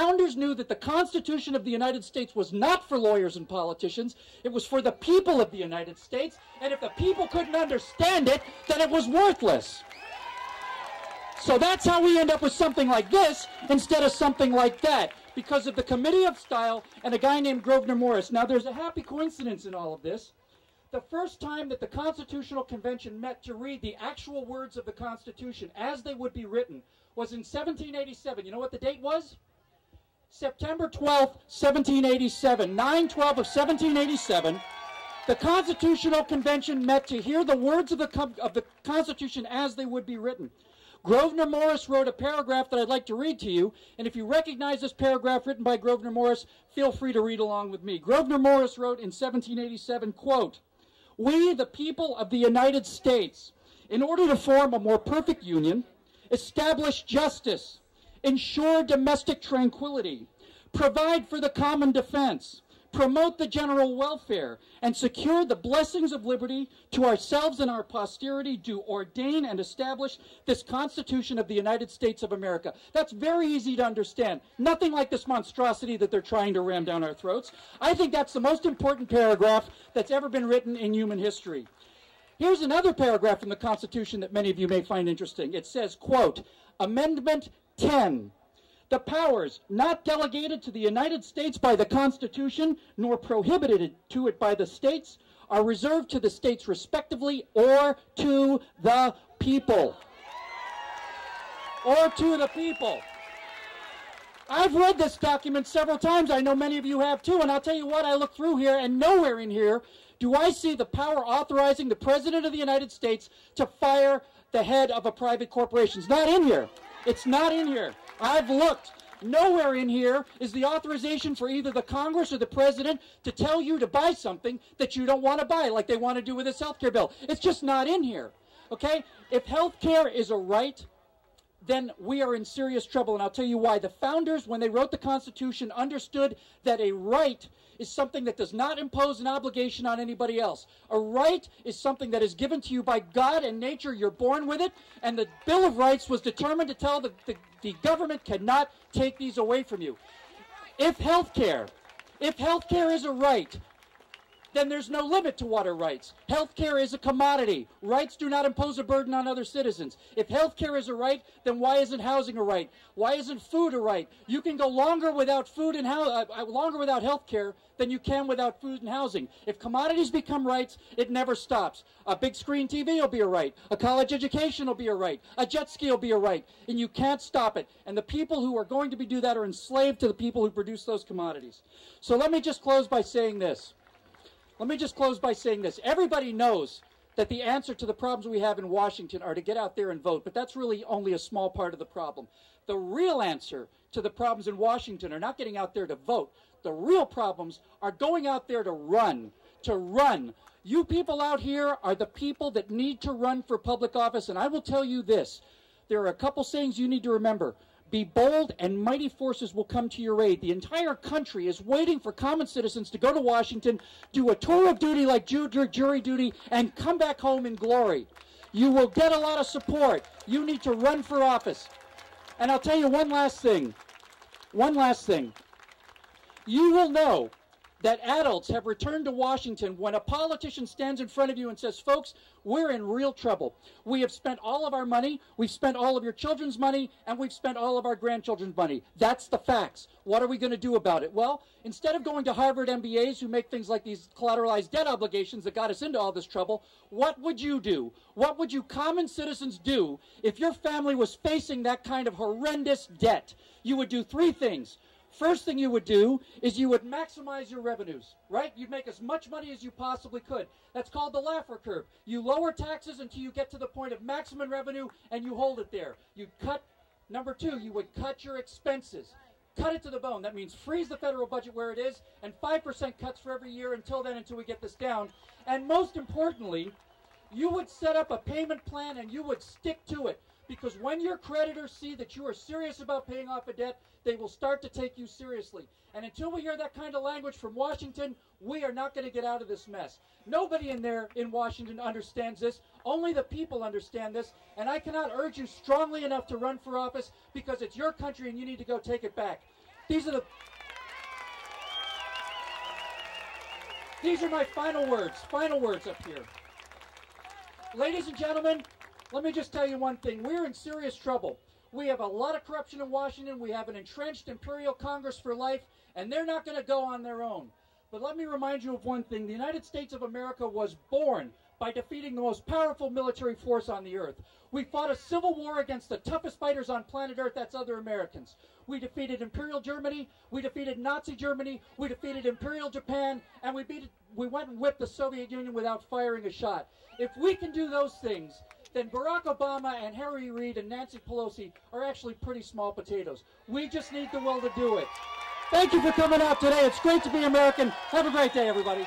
founders knew that the Constitution of the United States was not for lawyers and politicians. It was for the people of the United States. And if the people couldn't understand it, then it was worthless. So that's how we end up with something like this instead of something like that, because of the Committee of Style and a guy named Grosvenor Morris. Now, there's a happy coincidence in all of this. The first time that the Constitutional Convention met to read the actual words of the Constitution as they would be written was in 1787. You know what the date was? September 12th, 1787. 9/12 of 1787. The Constitutional Convention met to hear the words of the Constitution as they would be written. Grosvenor Morris wrote a paragraph that I'd like to read to you, and if you recognize this paragraph written by Grosvenor Morris, feel free to read along with me. Grosvenor Morris wrote in 1787, quote, "We, the people of the United States, in order to form a more perfect union, establish justice, ensure domestic tranquility, provide for the common defense, promote the general welfare, and secure the blessings of liberty to ourselves and our posterity, do ordain and establish this Constitution of the United States of America." That's very easy to understand. Nothing like this monstrosity that they're trying to ram down our throats. I think that's the most important paragraph that's ever been written in human history. Here's another paragraph in the Constitution that many of you may find interesting. It says, quote, Amendment 10. The powers not delegated to the United States by the Constitution, nor prohibited to it by the states, are reserved to the states respectively or to the people. Or to the people. I've read this document several times. I know many of you have too, and I'll tell you what, I look through here, and nowhere in here do I see the power authorizing the President of the United States to fire the head of a private corporation. It's not in here. It's not in here. I've looked. Nowhere in here is the authorization for either the Congress or the President to tell you to buy something that you don't want to buy, like they want to do with this health care bill. It's just not in here, okay? If health care is a right, then we are in serious trouble, and I'll tell you why. The founders, when they wrote the Constitution, understood that a right is something that does not impose an obligation on anybody else. A right is something that is given to you by God and nature. You're born with it, and the Bill of Rights was determined to tell the government cannot take these away from you. If healthcare is a right, then there's no limit to what are rights. Healthcare is a commodity. Rights do not impose a burden on other citizens. If healthcare is a right, then why isn't housing a right? Why isn't food a right? You can go longer without food and longer without healthcare than you can without food and housing. If commodities become rights, it never stops. A big screen TV will be a right. A college education will be a right. A jet ski will be a right. And you can't stop it. And the people who are going to do that are enslaved to the people who produce those commodities. So let me just close by saying this. Everybody knows that the answer to the problems we have in Washington are to get out there and vote, but that's really only a small part of the problem. The real answer to the problems in Washington are not getting out there to vote. The real problems are going out there to run. You people out here are the people that need to run for public office, and I will tell you this. There are a couple sayings you need to remember. Be bold, and mighty forces will come to your aid. The entire country is waiting for common citizens to go to Washington, do a tour of duty like jury duty, and come back home in glory. You will get a lot of support. You need to run for office. And I'll tell you one last thing. You will know that adults have returned to Washington when a politician stands in front of you and says, folks, we're in real trouble. We have spent all of our money, we've spent all of your children's money, and we've spent all of our grandchildren's money. That's the facts. What are we going to do about it? Well, instead of going to Harvard MBAs who make things like these collateralized debt obligations that got us into all this trouble, what would you do? What would you common citizens do if your family was facing that kind of horrendous debt? You would do three things. First thing you would do is you would maximize your revenues, right? You'd make as much money as you possibly could. That's called the Laffer curve. You lower taxes until you get to the point of maximum revenue, and you hold it there. Number two, you would cut your expenses. Cut it to the bone. That means freeze the federal budget where it is, and 5% cuts for every year until we get this down. And most importantly, you would set up a payment plan and you would stick to it. Because when your creditors see that you are serious about paying off a debt, they will start to take you seriously. And until we hear that kind of language from Washington, we are not going to get out of this mess. Nobody in Washington understands this. Only the people understand this. And I cannot urge you strongly enough to run for office because it's your country and you need to go take it back. These are my final words up here. Ladies and gentlemen, let me just tell you one thing. We're in serious trouble. We have a lot of corruption in Washington. We have an entrenched imperial Congress for life, and they're not going to go on their own. But let me remind you of one thing. The United States of America was born by defeating the most powerful military force on the earth. We fought a civil war against the toughest fighters on planet Earth, that's other Americans. We defeated Imperial Germany, we defeated Nazi Germany, we defeated Imperial Japan, and we went and whipped the Soviet Union without firing a shot. If we can do those things, then Barack Obama and Harry Reid and Nancy Pelosi are actually pretty small potatoes. We just need the will to do it. Thank you for coming out today. It's great to be American. Have a great day, everybody.